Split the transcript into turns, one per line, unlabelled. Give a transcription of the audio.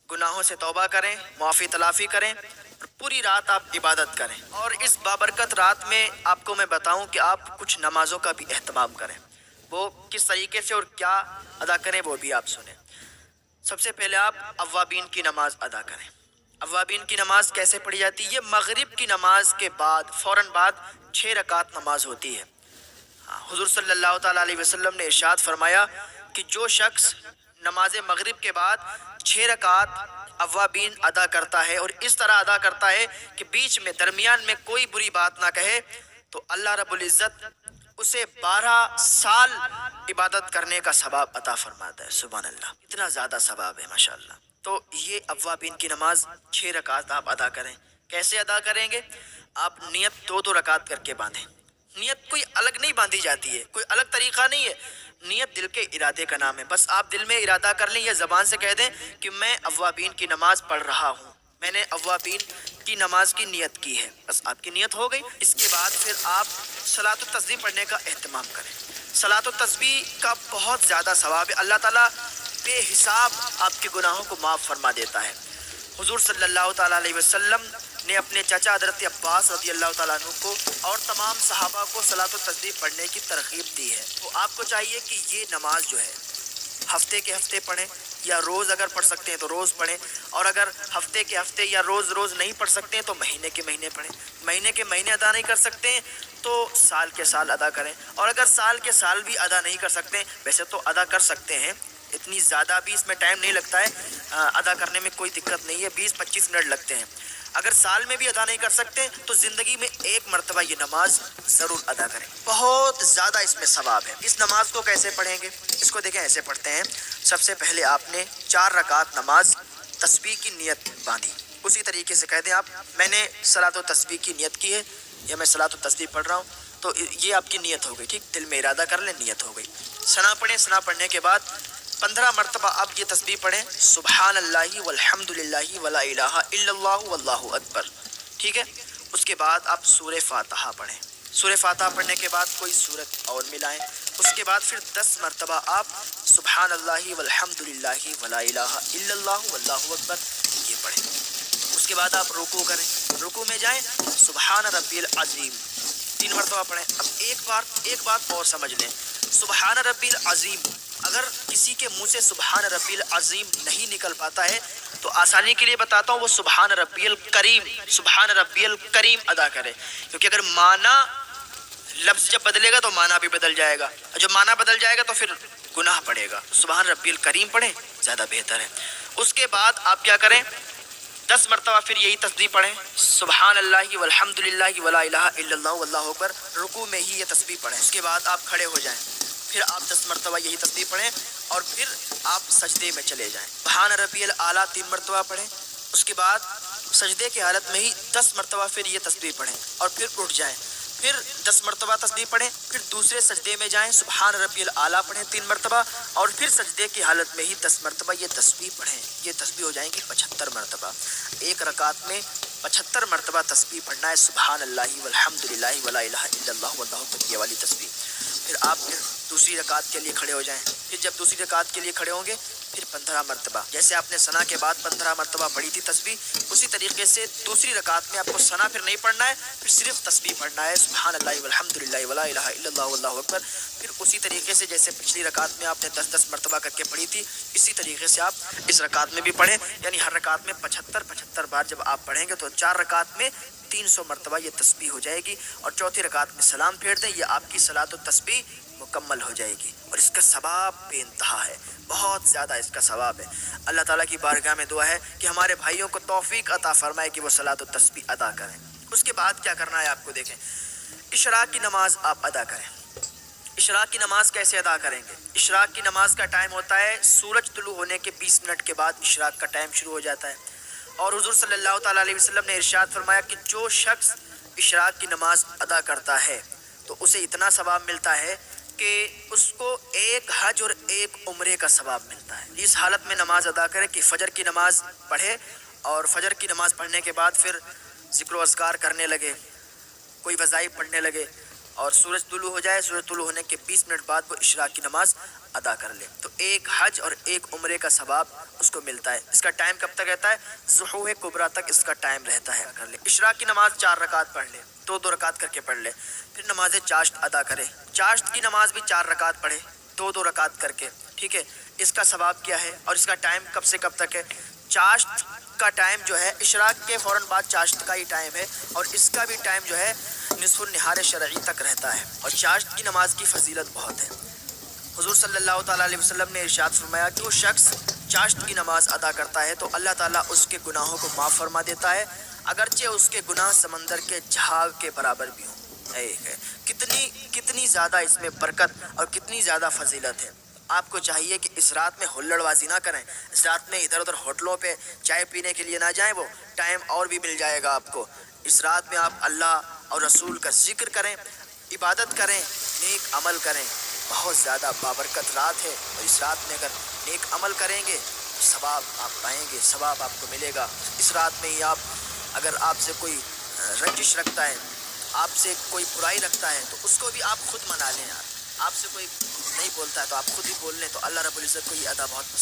گناہوں سے توبہ کریں، معافی تلافی کریں، اور پوری رات آپ عبادت کریں۔ اور اس بابرکت رات میں آپ کو میں بتاؤں کہ آپ کچھ نمازوں کا بھی اہتمام کریں۔ وہ کس طریقے سے اور کیا ادا کریں وہ بھی آپ سنیں۔ سب سے پہلے آپ اوابین کی نماز ادا کریں۔ اوابین کی نماز کیسے پڑھی جاتی ہے؟ یہ مغرب کی نماز کے بعد فوراً بعد 6 رکعت نماز ہوتی ہے۔ حضور صلی اللہ تعالیٰ علیہ وسلم نے ارشاد فرمایا کہ جو شخص نماز مغرب کے بعد 6 رکعت اوابین ادا کرتا ہے اور اس طرح ادا کرتا ہے کہ بیچ میں درمیان میں کوئی بری بات نہ کہے، تو اللہ رب العزت اسے 12 سال عبادت کرنے کا ثواب عطا فرماتا ہے۔ سبحان اللہ، اتنا زیادہ ثواب ہے ماشاءاللہ۔ تو یہ اوابین کی نماز 6 رکعت آپ ادا کریں۔ کیسے ادا کریں گے؟ آپ نیت 2 رکعت کر کے باندھیں۔ نیت کوئی الگ نہیں باندھی جاتی ہے، کوئی الگ طریقہ نہیں ہے، نیت دل کے ارادے کا نام ہے۔ بس آپ دل میں ارادہ کر لیں یا زبان سے کہہ دیں کہ میں اوابین کی نماز پڑھ رہا ہوں، میں نے اوابین کی نماز کی نیت کی ہے، بس آپ کی نیت ہو گئی۔ اس کے بعد پھر آپ صلاۃ التسبیح پڑھنے کا اہتمام کریں۔ صلاۃ التسبیح کا بہت زیادہ ثواب ہے، اللہ تعالیٰ بے حساب آپ کے گناہوں کو معاف فرما دیتا ہے۔ حضور صلی اللہ تعالیٰ علیہ وسلم نے اپنے چچا حضرت عباس رضی اللہ تعالیٰ عنہ کو اور تمام صحابہ کو صلاۃ التسبیح پڑھنے کی ترغیب دی ہے۔ تو آپ کو چاہیے کہ یہ نماز جو ہے ہفتے کے ہفتے پڑھیں، یا روز اگر پڑھ سکتے ہیں تو روز پڑھیں، اور اگر ہفتے کے ہفتے یا روز روز نہیں پڑھ سکتے ہیں تو مہینے کے مہینے پڑھیں۔ مہینے کے مہینے ادا نہیں کر سکتے ہیں تو سال کے سال ادا کریں، اور اگر سال کے سال بھی ادا نہیں کر سکتے، ویسے تو ادا کر سکتے ہیں، اتنی زیادہ بھی اس میں ٹائم نہیں لگتا ہے، ادا کرنے میں کوئی دقت نہیں ہے، 20-25 منٹ لگتے ہیں۔ اگر سال میں بھی ادا نہیں کر سکتے تو زندگی میں ایک مرتبہ یہ نماز ضرور ادا کریں، بہت زیادہ اس میں ثواب ہے۔ اس نماز کو کیسے پڑھیں گے؟ اس کو دیکھیں، ایسے پڑھتے ہیں۔ سب سے پہلے آپ نے 4 رکعت نماز تسبیح کی نیت باندھی، اسی طریقے سے کہہ دیں آپ میں نے صلاۃ و تسبیح کی نیت کی ہے، یا میں صلاۃ و تسبیح پڑھ رہا ہوں، تو یہ آپ کی نیت ہو گئی، ٹھیک، دل میں ارادہ کر لیں، نیت ہو گئی۔ ثنا پڑھیں، ثنا پڑھنے کے بعد 15 مرتبہ آپ یہ تسبیح پڑھیں، سبحان اللہ والحمد للہ ولا الہ الا اللہ واللہ اکبر، ٹھیک ہے۔ اس کے بعد آپ سورہ فاتحہ پڑھیں۔ سورہ فاتحہ پڑھنے کے بعد کوئی سورت اور ملائیں۔ اس کے بعد پھر 10 مرتبہ آپ سبحان اللہ والحمد للہ ولا الہ الا اللہ واللہ اکبر یہ پڑھیں۔ اس کے بعد آپ رکوع کریں، رکوع میں جائیں، سبحان ربی العظیم 3 مرتبہ پڑھیں۔ اب ایک بات اور سمجھ لیں، سبحان ربی العظیم اگر کسی کے منہ سے سبحان ربی العظیم نہیں نکل پاتا ہے تو آسانی کے لیے بتاتا ہوں، وہ سبحان ربی الکریم، سبحان ربی الکریم ادا کرے، کیونکہ اگر معنی لفظ جب بدلے گا تو معنی بھی بدل جائے گا، اور جب معنی بدل جائے گا تو پھر گناہ پڑے گا۔ سبحان ربی الکریم پڑھیں، زیادہ بہتر ہے۔ اس کے بعد آپ کیا کریں، 10 مرتبہ پھر یہی تسبیح پڑھیں، سبحان اللہ والحمد للہ ولا الہ الا اللہ واللہ اکبر، رکوع میں ہی یہ تسبیح پڑھیں۔ اس کے بعد آپ کھڑے ہو جائیں، پھر آپ 10 مرتبہ یہی تسبیح پڑھیں، اور پھر آپ سجدے میں چلے جائیں، سبحان ربی الاعلیٰ 3 مرتبہ پڑھیں۔ اس کے بعد سجدے کی حالت میں ہی 10 مرتبہ پھر یہ تسبیح پڑھیں، اور پھر اٹھ جائیں، پھر 10 مرتبہ تسبیح پڑھیں، پھر دوسرے سجدے میں جائیں، سبحان ربی الاعلیٰ پڑھیں 3 مرتبہ، اور پھر سجدے کی حالت میں ہی 10 مرتبہ یہ تسبیح پڑھیں۔ یہ تسبیح ہو جائیں گی 75 مرتبہ۔ ایک رکعت میں 75 مرتبہ تسبیح پڑھنا ہے، سبحان اللہ والحمد للہ ولا الہ الا اللہ واللہ اکبر، یہ والی تسبیح۔ پھر آپ دوسری رکعت کے لیے کھڑے ہو جائیں، پھر جب دوسری رکعت کے لیے کھڑے ہوں گے پھر 15 مرتبہ، جیسے آپ نے ثنا کے بعد 15 مرتبہ پڑھی تھی تسبیح، اسی طریقے سے دوسری رکعت میں آپ کو ثنا پھر نہیں پڑھنا ہے، پھر صرف تسبیح پڑھنا ہے، سبحان اللہ والحمد للہ ولا الہ الا اللہ واللہ اکبر۔ پھر اسی طریقے سے جیسے پچھلی رکعت میں آپ نے 10-10 مرتبہ کر کے پڑھی تھی، اسی طریقے سے آپ اس رکعت میں بھی پڑھیں، یعنی ہر رکعت میں 75 بار جب آپ پڑھیں گے تو 4 رکعت میں 300 مرتبہ یہ تسبیح ہو جائے گی، اور چوتھی رکعت میں سلام پھیر دیں، یہ آپ کی صلاۃ و تسبیح مکمل ہو جائے گی، اور اس کا ثواب بے انتہا ہے، بہت زیادہ اس کا ثواب ہے۔ اللہ تعالیٰ کی بارگاہ میں دعا ہے کہ ہمارے بھائیوں کو توفیق عطا فرمائے کہ وہ صلاۃ و تسبیح ادا کریں۔ اس کے بعد کیا کرنا ہے آپ کو دیکھیں، اشراق کی نماز آپ ادا کریں۔ اشراق کی نماز کیسے ادا کریں گے؟ اشراق کی نماز کا ٹائم ہوتا ہے سورج طلوع ہونے کے 20 منٹ کے بعد اشراق کا ٹائم شروع ہو جاتا ہے، اور حضور صلی اللہ تعالیٰ علیہ وسلم نے ارشاد فرمایا کہ جو شخص اشراق کی نماز ادا کرتا ہے تو اسے اتنا ثواب ملتا ہے کہ اس کو 1 حج اور 1 عمرے کا ثواب ملتا ہے۔ اس حالت میں نماز ادا کرے کہ فجر کی نماز پڑھے، اور فجر کی نماز پڑھنے کے بعد پھر ذکر و اذکار کرنے لگے، کوئی وظائف پڑھنے لگے، اور سورج طلوع ہو جائے، سورج طلوع ہونے کے 20 منٹ بعد وہ اشراق کی نماز ادا کر لے، تو ایک حج اور ایک عمرے کا ثواب اس کو ملتا ہے۔ اس کا ٹائم کب تک رہتا ہے؟ ظہور کبریٰ تک اس کا ٹائم رہتا ہے۔ کر لے اشراق کی نماز 4 رکعت پڑھ لے، 2 رکعت کر کے پڑھ لے، پھر نماز چاشت ادا کرے، چاشت کی نماز بھی 4 رکعت پڑھے، 2 رکعت کر کے، ٹھیک ہے۔ اس کا ثواب کیا ہے اور اس کا ٹائم کب سے کب تک ہے؟ چاشت کا ٹائم جو ہے اشراق کے فوراً بعد چاشت کا ہی ٹائم ہے، اور اس کا بھی ٹائم جو ہے نصف النہار شرعی تک رہتا ہے، اور چاشت کی نماز کی فضیلت بہت ہے۔ حضور صلی اللہ تعالیٰ علیہ وسلم نے ارشاد فرمایا کہ وہ شخص چاشت کی نماز ادا کرتا ہے تو اللہ تعالیٰ اس کے گناہوں کو معاف فرما دیتا ہے، اگرچہ اس کے گناہ سمندر کے جھاگ کے برابر بھی ہوں۔ کتنی زیادہ اس میں برکت اور کتنی زیادہ فضیلت ہے۔ آپ کو چاہیے کہ اس رات میں ہلڑ بازی نہ کریں، اس رات میں ادھر ادھر ہوٹلوں پہ چائے پینے کے لیے نہ جائیں، وہ ٹائم اور بھی مل جائے گا آپ کو۔ اس رات میں آپ اللہ اور رسول کا ذکر کریں، عبادت کریں، نیک عمل کریں۔ بہت زیادہ بابرکت رات ہے، اور اس رات میں اگر نیک عمل کریں گے ثواب آپ پائیں گے، ثواب آپ کو ملے گا۔ اس رات میں ہی اگر آپ سے کوئی رنجش رکھتا ہے، آپ سے کوئی برائی رکھتا ہے، تو اس کو بھی آپ خود منا لیں۔ آپ سے کوئی نہیں بولتا ہے تو آپ خود ہی بول لیں، تو اللہ رب العزت کو یہ ادا بہت پسند